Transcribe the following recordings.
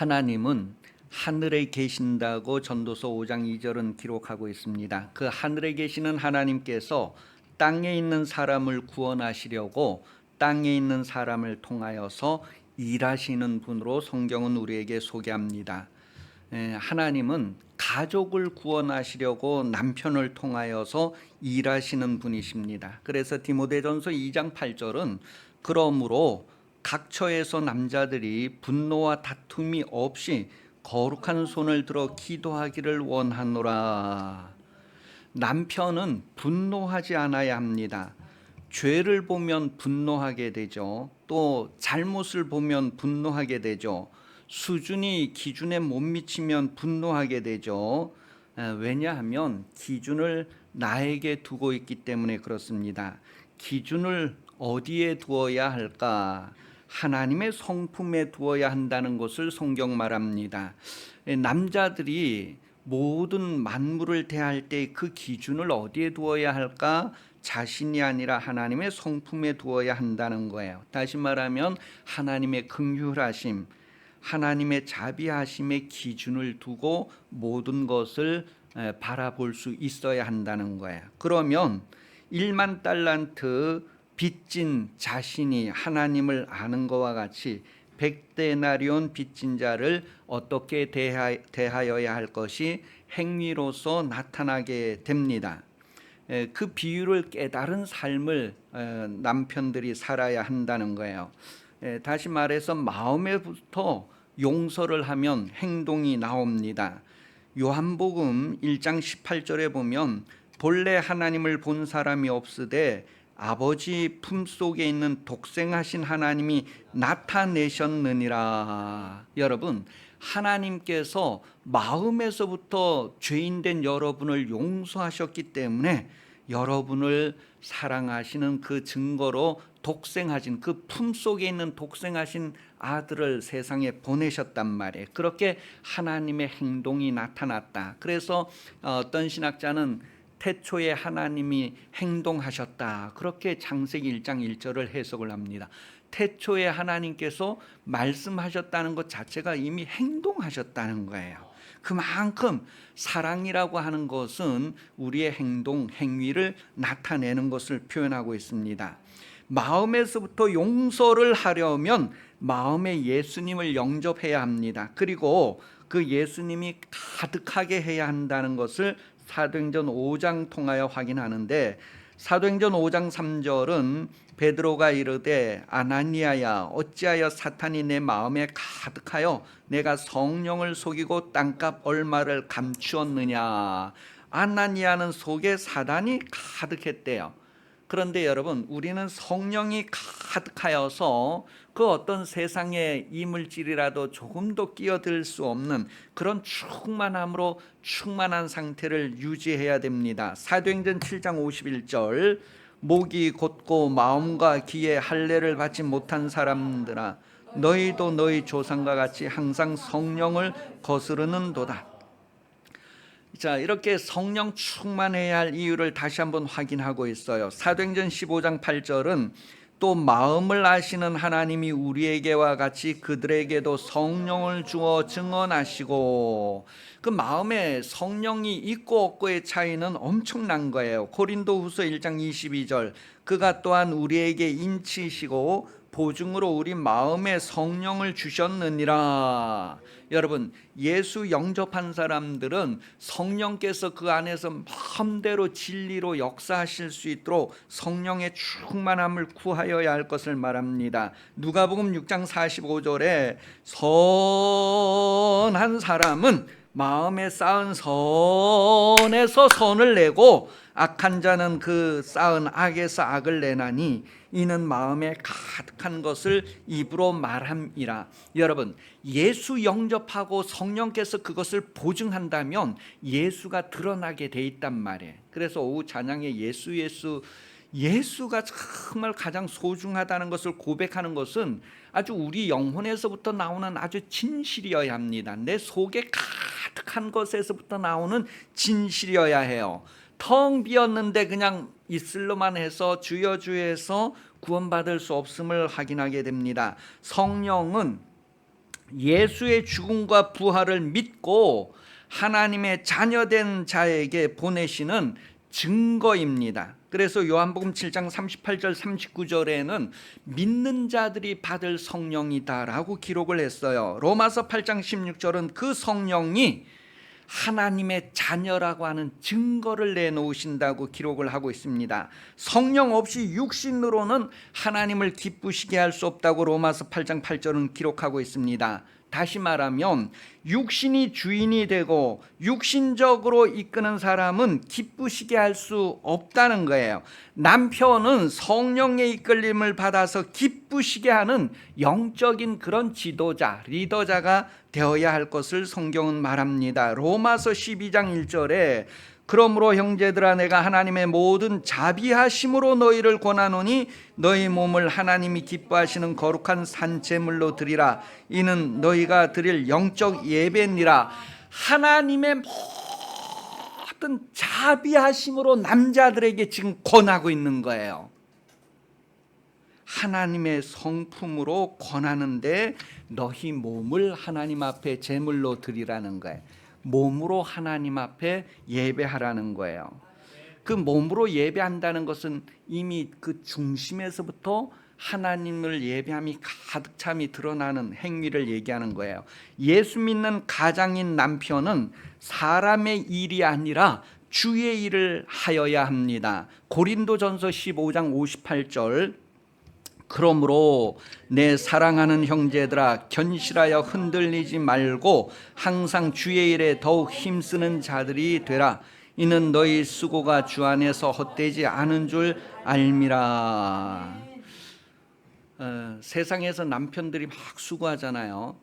하나님은 하늘에 계신다고 전도서 5장 2절은 기록하고 있습니다. 그 하늘에 계시는 하나님께서 땅에 있는 사람을 구원하시려고 땅에 있는 사람을 통하여서 일하시는 분으로 성경은 우리에게 소개합니다. 하나님은 가족을 구원하시려고 남편을 통하여서 일하시는 분이십니다. 그래서 디모데전서 2장 8절은 그러므로 각처에서 남자들이 분노와 다툼이 없이 거룩한 손을 들어 기도하기를 원하노라. 남편은 분노하지 않아야 합니다. 죄를 보면 분노하게 되죠. 또 잘못을 보면 분노하게 되죠. 수준이 기준에 못 미치면 분노하게 되죠. 왜냐하면 기준을 나에게 두고 있기 때문에 그렇습니다. 기준을 어디에 두어야 할까? 하나님의 성품에 두어야 한다는 것을 성경 말합니다. 남자들이 모든 만물을 대할 때 그 기준을 어디에 두어야 할까? 자신이 아니라 하나님의 성품에 두어야 한다는 거예요. 다시 말하면 하나님의 긍휼하심, 하나님의 자비하심의 기준을 두고 모든 것을 바라볼 수 있어야 한다는 거예요. 그러면 1만 달란트 빚진 자신이 하나님을 아는 것과 같이 100데나리온 빚진 자를 어떻게 대하여야 할 것이 행위로서 나타나게 됩니다. 그 비유를 깨달은 삶을 남편들이 살아야 한다는 거예요. 다시 말해서 마음에부터 용서를 하면 행동이 나옵니다. 요한복음 1장 18절에 보면 본래 하나님을 본 사람이 없으되 아버지 품속에 있는 독생하신 하나님이 나타내셨느니라. 여러분, 하나님께서 마음에서부터 죄인된 여러분을 용서하셨기 때문에 여러분을 사랑하시는 그 증거로 독생하신 그 품속에 있는 독생하신 아들을 세상에 보내셨단 말이에요. 그렇게 하나님의 행동이 나타났다. 그래서 어떤 신학자는 태초에 하나님이 행동하셨다. 그렇게 창세기 1장 1절을 해석을 합니다. 태초에 하나님께서 말씀하셨다는 것 자체가 이미 행동하셨다는 거예요. 그만큼 사랑이라고 하는 것은 우리의 행동, 행위를 나타내는 것을 표현하고 있습니다. 마음에서부터 용서를 하려면 마음에 예수님을 영접해야 합니다. 그리고 그 예수님이 가득하게 해야 한다는 것을 사도행전 5장 통하여 확인하는데, 사도행전 5장 3절은 베드로가 이르되 아나니아야 어찌하여 사탄이 내 마음에 가득하여 내가 성령을 속이고 땅값 얼마를 감추었느냐. 아나니아는 속에 사단이 가득했대요. 그런데 여러분, 우리는 성령이 가득하여서 그 어떤 세상의 이물질이라도 조금도 끼어들 수 없는 그런 충만함으로 충만한 상태를 유지해야 됩니다. 사도행전 7장 51절 목이 곧고 마음과 귀에 할례를 받지 못한 사람들아 너희도 너희 조상과 같이 항상 성령을 거스르는도다. 자, 이렇게 성령 충만해야 할 이유를 다시 한번 확인하고 있어요. 사도행전 15장 8절은 또 마음을 아시는 하나님이 우리에게와 같이 그들에게도 성령을 주어 증언하시고, 그 마음에 성령이 있고 없고의 차이는 엄청난 거예요. 고린도후서 1장 22절 그가 또한 우리에게 인치시고 보증으로 우리 마음에 성령을 주셨느니라. 여러분, 예수 영접한 사람들은 성령께서 그 안에서 마음대로 진리로 역사하실 수 있도록 성령의 충만함을 구하여야 할 것을 말합니다. 누가복음 6장 45절에 선한 사람은 마음에 쌓은 선에서 선을 내고 악한 자는 그 쌓은 악에서 악을 내나니 이는 마음에 가득한 것을 입으로 말함이라. 여러분, 예수 영접하고 성령께서 그것을 보증한다면 예수가 드러나게 돼 있단 말이에요. 그래서 오후 찬양에 예수가 정말 가장 소중하다는 것을 고백하는 것은 아주 우리 영혼에서부터 나오는 아주 진실이어야 합니다. 내 속에 가득한 것에서부터 나오는 진실이어야 해요. 텅 비었는데 그냥 있을로만 해서 주여 주여해서 구원받을 수 없음을 확인하게 됩니다. 성령은 예수의 죽음과 부활을 믿고 하나님의 자녀된 자에게 보내시는 증거입니다. 그래서 요한복음 7장 38절 39절에는 믿는 자들이 받을 성령이다라고 기록을 했어요. 로마서 8장 16절은 그 성령이 하나님의 자녀라고 하는 증거를 내놓으신다고 기록을 하고 있습니다. 성령 없이 육신으로는 하나님을 기쁘시게 할 수 없다고 로마서 8장 8절은 기록하고 있습니다. 다시 말하면 육신이 주인이 되고 육신적으로 이끄는 사람은 기쁘시게 할 수 없다는 거예요. 남편은 성령의 이끌림을 받아서 기쁘시게 하는 영적인 그런 지도자, 리더자가 되어야 할 것을 성경은 말합니다. 로마서 12장 1절에 그러므로 형제들아 내가 하나님의 모든 자비하심으로 너희를 권하노니 너희 몸을 하나님이 기뻐하시는 거룩한 산제물로 드리라. 이는 너희가 드릴 영적 예배니라. 하나님의 모든 자비하심으로 남자들에게 지금 권하고 있는 거예요. 하나님의 성품으로 권하는데 너희 몸을 하나님 앞에 제물로 드리라는 거예요. 몸으로 하나님 앞에 예배하라는 거예요. 그 몸으로 예배한다는 것은 이미 그 중심에서부터 하나님을 예배함이 가득 참이 드러나는 행위를 얘기하는 거예요. 예수 믿는 가장인 남편은 사람의 일이 아니라 주의 일을 하여야 합니다. 고린도전서 15장 58절 그러므로 내 사랑하는 형제들아 견실하여 흔들리지 말고 항상 주의 일에 더욱 힘쓰는 자들이 되라. 이는 너희 수고가 주 안에서 헛되지 않은 줄 알미라. 세상에서 남편들이 막 수고하잖아요.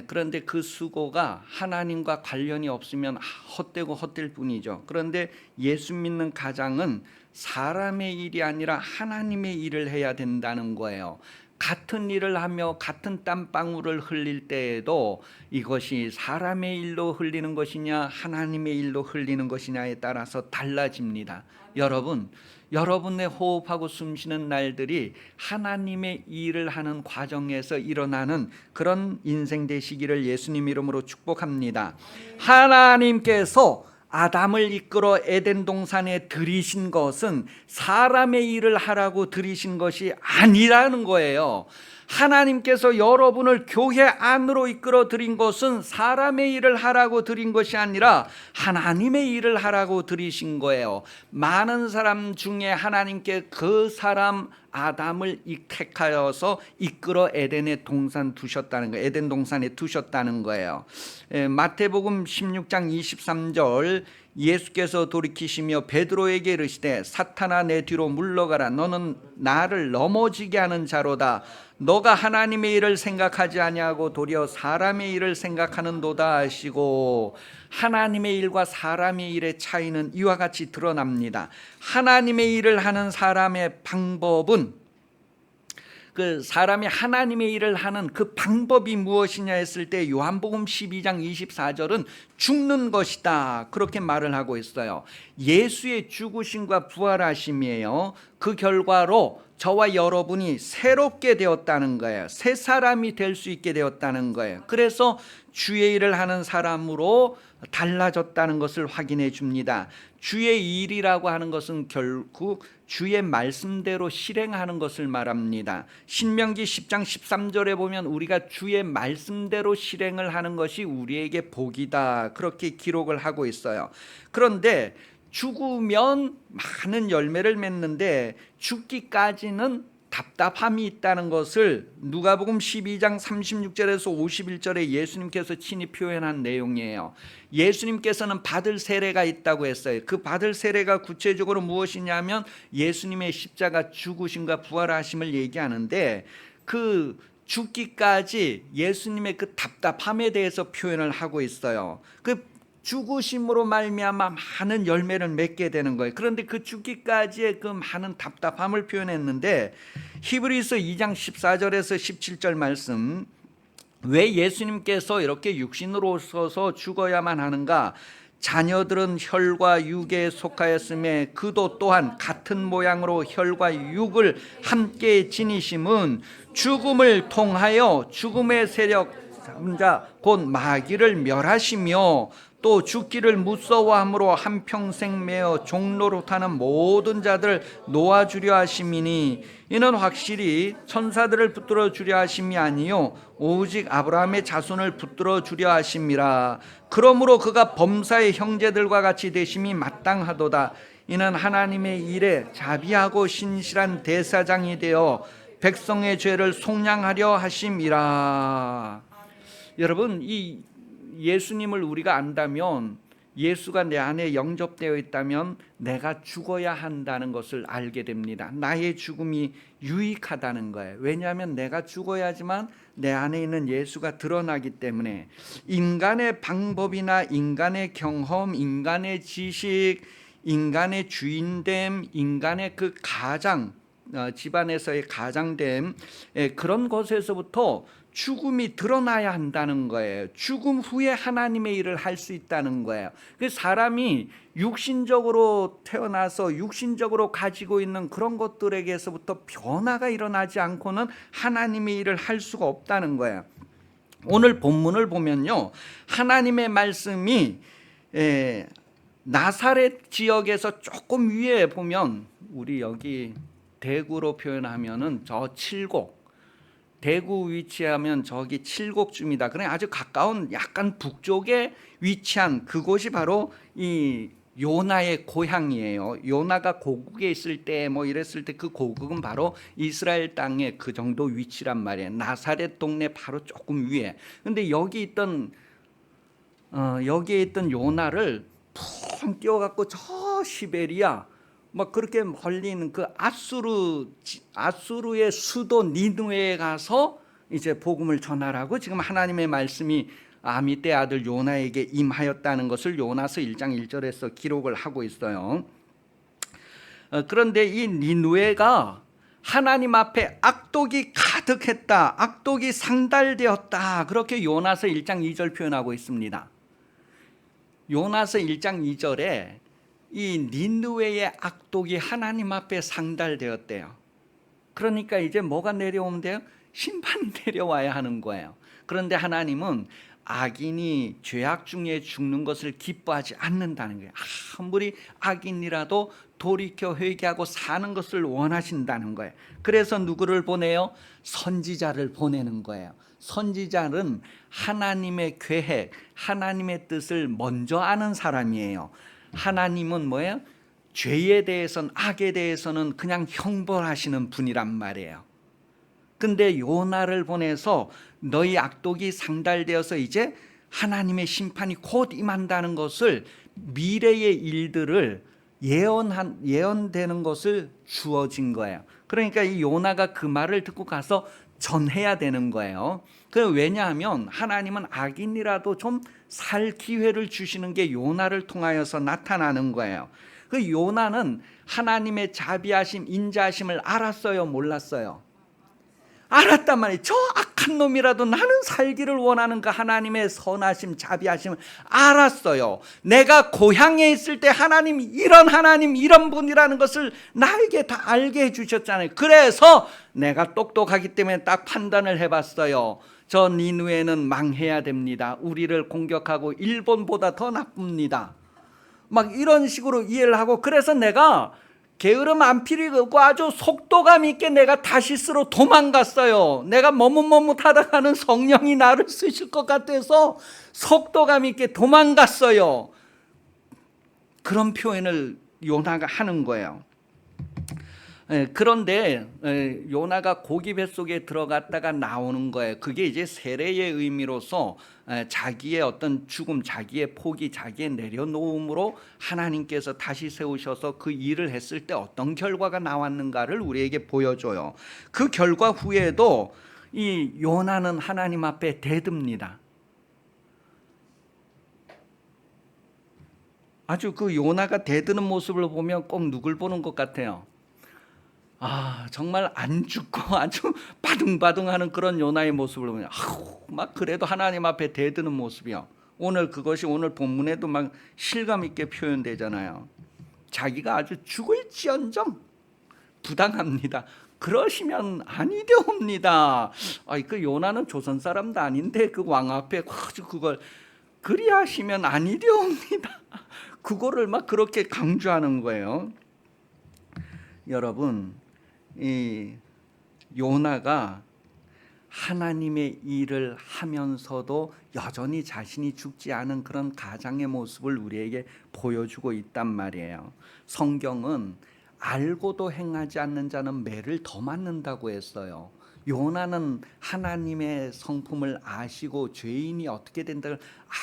그런데 그 수고가 하나님과 관련이 없으면 헛되고 헛될 뿐이죠. 그런데 예수 믿는 가장은 사람의 일이 아니라 하나님의 일을 해야 된다는 거예요. 같은 일을 하며 같은 땀방울을 흘릴 때에도 이것이 사람의 일로 흘리는 것이냐 하나님의 일로 흘리는 것이냐에 따라서 달라집니다. 여러분의 호흡하고 숨쉬는 날들이 하나님의 일을 하는 과정에서 일어나는 그런 인생 되시기를 예수님 이름으로 축복합니다. 하나님께서 아담을 이끌어 에덴 동산에 들이신 것은 사람의 일을 하라고 들이신 것이 아니라는 거예요. 하나님께서 여러분을 교회 안으로 이끌어 들인 것은 사람의 일을 하라고 들인 것이 아니라 하나님의 일을 하라고 들이신 거예요. 많은 사람 중에 하나님께 그 사람 아담을 택하여서 이끌어 에덴의 동산 두셨다는 거예요. 에덴 동산에 두셨다는 거예요. 마태복음 16장 23절 예수께서 돌이키시며 베드로에게 이르시되 사탄아 내 뒤로 물러가라. 너는 나를 넘어지게 하는 자로다. 너가 하나님의 일을 생각하지 아니하고 도리어 사람의 일을 생각하는도다 하시고, 하나님의 일과 사람의 일의 차이는 이와 같이 드러납니다. 하나님의 일을 하는 사람의 방법은, 그 사람이 하나님의 일을 하는 그 방법이 무엇이냐 했을 때 요한복음 12장 24절은 죽는 것이다 그렇게 말을 하고 있어요. 예수의 죽으심과 부활하심이에요. 그 결과로 저와 여러분이 새롭게 되었다는 거예요. 새 사람이 될 수 있게 되었다는 거예요. 그래서 주의 일을 하는 사람으로 달라졌다는 것을 확인해 줍니다. 주의 일이라고 하는 것은 결국 주의 말씀대로 실행하는 것을 말합니다. 신명기 10장 13절에 보면 우리가 주의 말씀대로 실행을 하는 것이 우리에게 복이다 그렇게 기록을 하고 있어요. 그런데 죽으면 많은 열매를 맺는데 죽기까지는 답답함이 있다는 것을 누가복음 12장 36절에서 51절에 예수님께서 친히 표현한 내용이에요. 예수님께서는 받을 세례가 있다고 했어요. 그 받을 세례가 구체적으로 무엇이냐면 예수님의 십자가 죽으심과 부활하심을 얘기하는데, 그 죽기까지 예수님의 그 답답함에 대해서 표현을 하고 있어요. 그 죽으심으로 말미암아 많은 열매를 맺게 되는 거예요. 그런데 그 죽기까지의 그 많은 답답함을 표현했는데, 히브리서 2장 14절에서 17절 말씀, 왜 예수님께서 이렇게 육신으로 오셔서 죽어야만 하는가? 자녀들은 혈과 육에 속하였음에 그도 또한 같은 모양으로 혈과 육을 함께 지니심은 죽음을 통하여 죽음의 세력 자 곧 마귀를 멸하시며 또 죽기를 무서워함으로 한평생 매어 종노릇하는 모든 자들 놓아주려 하심이니 이는 확실히 천사들을 붙들어 주려 하심이 아니요 오직 아브라함의 자손을 붙들어 주려 하심이라. 그러므로 그가 범사의 형제들과 같이 되심이 마땅하도다. 이는 하나님의 일에 자비하고 신실한 대사장이 되어 백성의 죄를 속량하려 하심이라. 여러분, 이 예수님을 우리가 안다면, 예수가 내 안에 영접되어 있다면 내가 죽어야 한다는 것을 알게 됩니다. 나의 죽음이 유익하다는 거예요. 왜냐하면 내가 죽어야지만 내 안에 있는 예수가 드러나기 때문에. 인간의 방법이나 인간의 경험, 인간의 지식, 인간의 주인됨, 인간의 그 가장, 집안에서의 가장됨, 그런 것에서부터 죽음이 드러나야 한다는 거예요. 죽음 후에 하나님의 일을 할 수 있다는 거예요. 그 사람이 육신적으로 태어나서 육신적으로 가지고 있는 그런 것들에게서부터 변화가 일어나지 않고는 하나님의 일을 할 수가 없다는 거예요. 오늘 본문을 보면요, 하나님의 말씀이 나사렛 지역에서 조금 위에 보면, 우리 여기 대구로 표현하면은 저 칠곡, 대구 위치하면 저기 칠곡쯤이다. 그래 아주 가까운 약간 북쪽에 위치한 그곳이 바로 이 요나의 고향이에요. 요나가 고국에 있을 때 뭐 이랬을 때 그 고국은 바로 이스라엘 땅의 그 정도 위치란 말이에요. 나사렛 동네 바로 조금 위에. 근데 여기 있던 여기에 있던 요나를 푹 띄워갖고 저 시베리아 막 그렇게 멀리 있는 그 아수르의 수도 니느웨에 가서 이제 복음을 전하라고 지금 하나님의 말씀이 아미떼 아들 요나에게 임하였다는 것을 요나서 1장 1절에서 기록을 하고 있어요. 그런데 이 니느웨가 하나님 앞에 악독이 가득했다, 악독이 상달되었다, 그렇게 요나서 1장 2절 표현하고 있습니다. 요나서 1장 2절에 이 니느웨의 악독이 하나님 앞에 상달되었대요. 그러니까 이제 뭐가 내려오면 돼요? 심판이 내려와야 하는 거예요. 그런데 하나님은 악인이 죄악 중에 죽는 것을 기뻐하지 않는다는 거예요. 아무리 악인이라도 돌이켜 회개하고 사는 것을 원하신다는 거예요. 그래서 누구를 보내요? 선지자를 보내는 거예요. 선지자는 하나님의 계획, 하나님의 뜻을 먼저 아는 사람이에요. 하나님은 뭐예요? 죄에 대해서는, 악에 대해서는 그냥 형벌하시는 분이란 말이에요. 근데 요나를 보내서 너희 악독이 상달되어서 이제 하나님의 심판이 곧 임한다는 것을, 미래의 일들을 예언되는 것을 주어진 거예요. 그러니까 이 요나가 그 말을 듣고 가서 전해야 되는 거예요. 왜냐하면 하나님은 악인이라도 좀 살 기회를 주시는 게 요나를 통하여서 나타나는 거예요. 그 요나는 하나님의 자비하심, 인자하심을 알았어요, 몰랐어요? 알았단 말이에요. 저 악한 놈이라도 나는 살기를 원하는 그 하나님의 선하심, 자비하심을 알았어요. 내가 고향에 있을 때 하나님, 이런 분이라는 것을 나에게 다 알게 해주셨잖아요. 그래서 내가 똑똑하기 때문에 딱 판단을 해봤어요. 저 니느웨는 망해야 됩니다. 우리를 공격하고 일본보다 더 나쁩니다. 막 이런 식으로 이해를 하고, 그래서 내가 게으름 안 피리고 아주 속도감 있게 내가 다시스로 도망갔어요. 내가 머뭇머뭇하다가는 성령이 나를 쓰실 것 같아서 속도감 있게 도망갔어요. 그런 표현을 요나가 하는 거예요. 그런데 요나가 고기 뱃속에 들어갔다가 나오는 거예요. 그게 이제 세례의 의미로서 자기의 어떤 죽음, 자기의 포기, 자기의 내려놓음으로 하나님께서 다시 세우셔서 그 일을 했을 때 어떤 결과가 나왔는가를 우리에게 보여줘요. 그 결과 후에도 이 요나는 하나님 앞에 대듭니다. 아주 그 요나가 대드는 모습을 보면 꼭 누굴 보는 것 같아요? 정말 안 죽고 아주 바둥바둥하는 그런 요나의 모습을 보면 막 그래도 하나님 앞에 대드는 모습이요. 그것이 오늘 본문에도 막 실감 있게 표현되잖아요. 자기가 아주 죽을지언정 부당합니다. 그러시면 아니되옵니다. 그 요나는 조선 사람도 아닌데 그 왕 앞에 그걸 그리하시면 아니되옵니다. 그거를 막 그렇게 강조하는 거예요. 여러분, 이 요나가 하나님의 일을 하면서도 여전히 자신이 죽지 않은 그런 가장의 모습을 우리에게 보여주고 있단 말이에요. 성경은 알고도 행하지 않는 자는 매를 더 맞는다고 했어요. 요나는 하나님의 성품을 아시고 죄인이 어떻게 된다를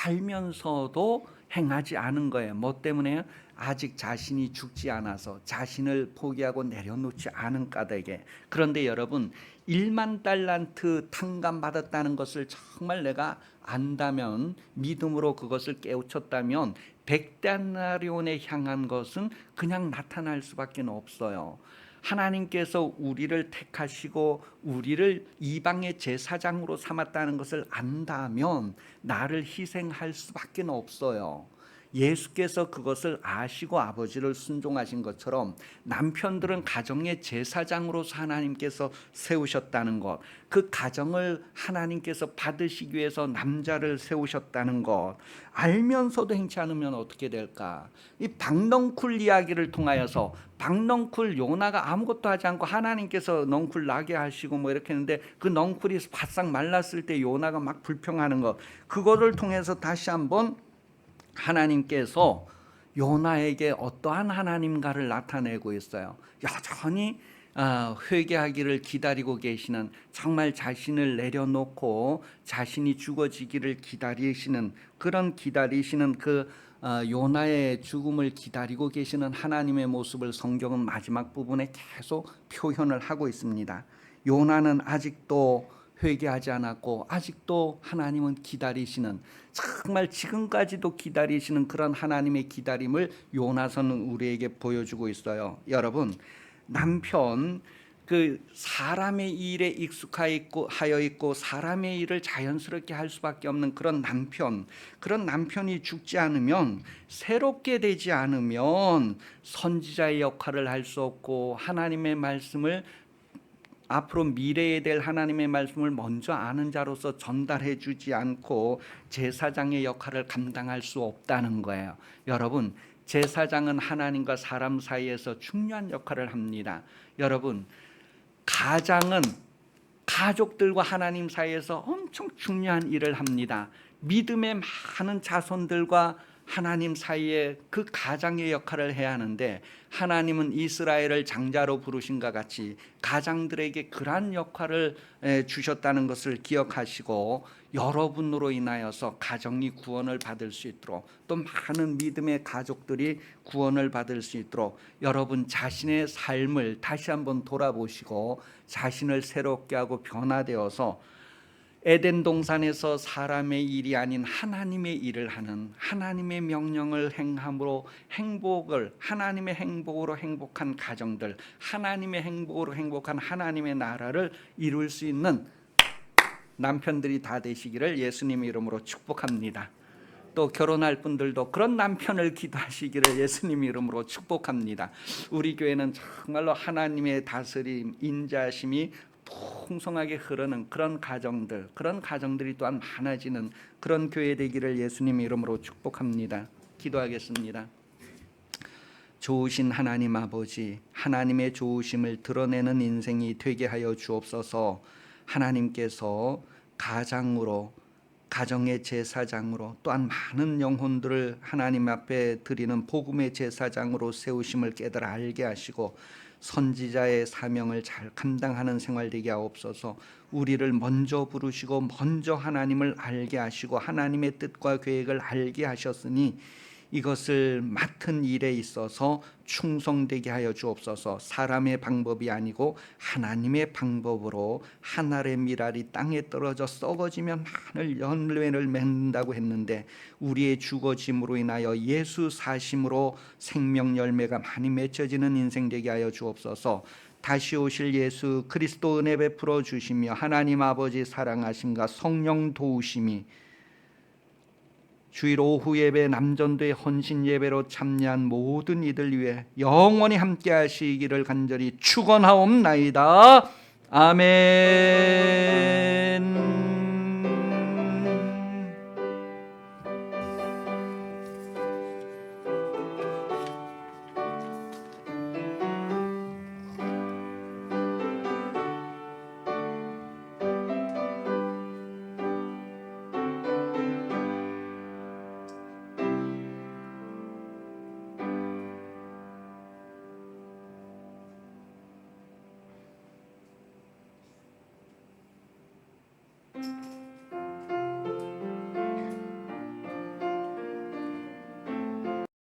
알면서도 행하지 않은 거예요. 뭐 때문에요? 아직 자신이 죽지 않아서 자신을 포기하고 내려놓지 않은 까닭에. 그런데 여러분, 1만 달란트 탕감 받았다는 것을 정말 내가 안다면, 믿음으로 그것을 깨우쳤다면 100데나리온에 향한 것은 그냥 나타날 수밖에 없어요. 하나님께서 우리를 택하시고 우리를 이방의 제사장으로 삼았다는 것을 안다면 나를 희생할 수밖에 없어요. 예수께서 그것을 아시고 아버지를 순종하신 것처럼 남편들은 가정의 제사장으로서 하나님께서 세우셨다는 것, 그 가정을 하나님께서 받으시기 위해서 남자를 세우셨다는 것 알면서도 행치 않으면 어떻게 될까? 이 박넝쿨 이야기를 통하여서 박넝쿨 요나가 아무것도 하지 않고 하나님께서 넝쿨 나게 하시고 뭐 이렇게 했는데 그 넝쿨이 바싹 말랐을 때 요나가 막 불평하는 것, 그거를 통해서 다시 한번 하나님께서 요나에게 어떠한 하나님가를 나타내고 있어요. 여전히 회개하기를 기다리고 계시는, 정말 자신을 내려놓고 자신이 죽어지기를 기다리시는, 그런 기다리시는 그 요나의 죽음을 기다리고 계시는 하나님의 모습을 성경은 마지막 부분에 계속 표현을 하고 있습니다. 요나는 아직도 회개하지 않았고 아직도 하나님은 기다리시는, 정말 지금까지도 기다리시는 그런 하나님의 기다림을 요나서는 우리에게 보여주고 있어요. 여러분, 남편, 그 사람의 일에 익숙하여 있고 사람의 일을 자연스럽게 할 수밖에 없는 그런 남편, 그런 남편이 죽지 않으면, 새롭게 되지 않으면 선지자의 역할을 할 수 없고 하나님의 말씀을, 앞으로 미래에 될 하나님의 말씀을 먼저 아는 자로서 전달해 주지 않고 제사장의 역할을 감당할 수 없다는 거예요. 여러분, 제사장은 하나님과 사람 사이에서 중요한 역할을 합니다. 여러분, 가장은 가족들과 하나님 사이에서 엄청 중요한 일을 합니다. 믿음의 많은 자손들과 하나님 사이에 그 가장의 역할을 해야 하는데, 하나님은 이스라엘을 장자로 부르신 것 같이 가장들에게 그러한 역할을 주셨다는 것을 기억하시고, 여러분으로 인하여서 가정이 구원을 받을 수 있도록, 또 많은 믿음의 가족들이 구원을 받을 수 있도록 여러분 자신의 삶을 다시 한번 돌아보시고 자신을 새롭게 하고 변화되어서 에덴 동산에서 사람의 일이 아닌 하나님의 일을 하는, 하나님의 명령을 행함으로 행복을, 하나님의 행복으로 행복한 가정들, 하나님의 행복으로 행복한 하나님의 나라를 이룰 수 있는 남편들이 다 되시기를 예수님의 이름으로 축복합니다. 또 결혼할 분들도 그런 남편을 기도하시기를 예수님 이름으로 축복합니다. 우리 교회는 정말로 하나님의 다스림, 인자심이 풍성하게 흐르는 그런 가정들, 그런 가정들이 또한 많아지는 그런 교회 되기를 예수님 이름으로 축복합니다. 기도하겠습니다. 좋으신 하나님 아버지, 하나님의 좋으심을 드러내는 인생이 되게 하여 주옵소서. 하나님께서 가장으로, 가정의 제사장으로, 또한 많은 영혼들을 하나님 앞에 드리는 복음의 제사장으로 세우심을 깨달아 알게 하시고 선지자의 사명을 잘 감당하는 생활 되게 하옵소서. 우리를 먼저 부르시고 먼저 하나님을 알게 하시고 하나님의 뜻과 계획을 알게 하셨으니 이것을 맡은 일에 있어서 충성되게 하여 주옵소서. 사람의 방법이 아니고 하나님의 방법으로 한 알의 밀알이 땅에 떨어져 썩어지면 많은 열매를 맺는다고 했는데, 우리의 죽어짐으로 인하여 예수 사심으로 생명 열매가 많이 맺혀지는 인생 되게 하여 주옵소서. 다시 오실 예수 그리스도 은혜 베풀어 주시며 하나님 아버지 사랑하심과 성령 도우심이 주일 오후 예배 남전도의 헌신 예배로 참여한 모든 이들 위해 영원히 함께 하시기를 간절히 축원하옵나이다. 아멘.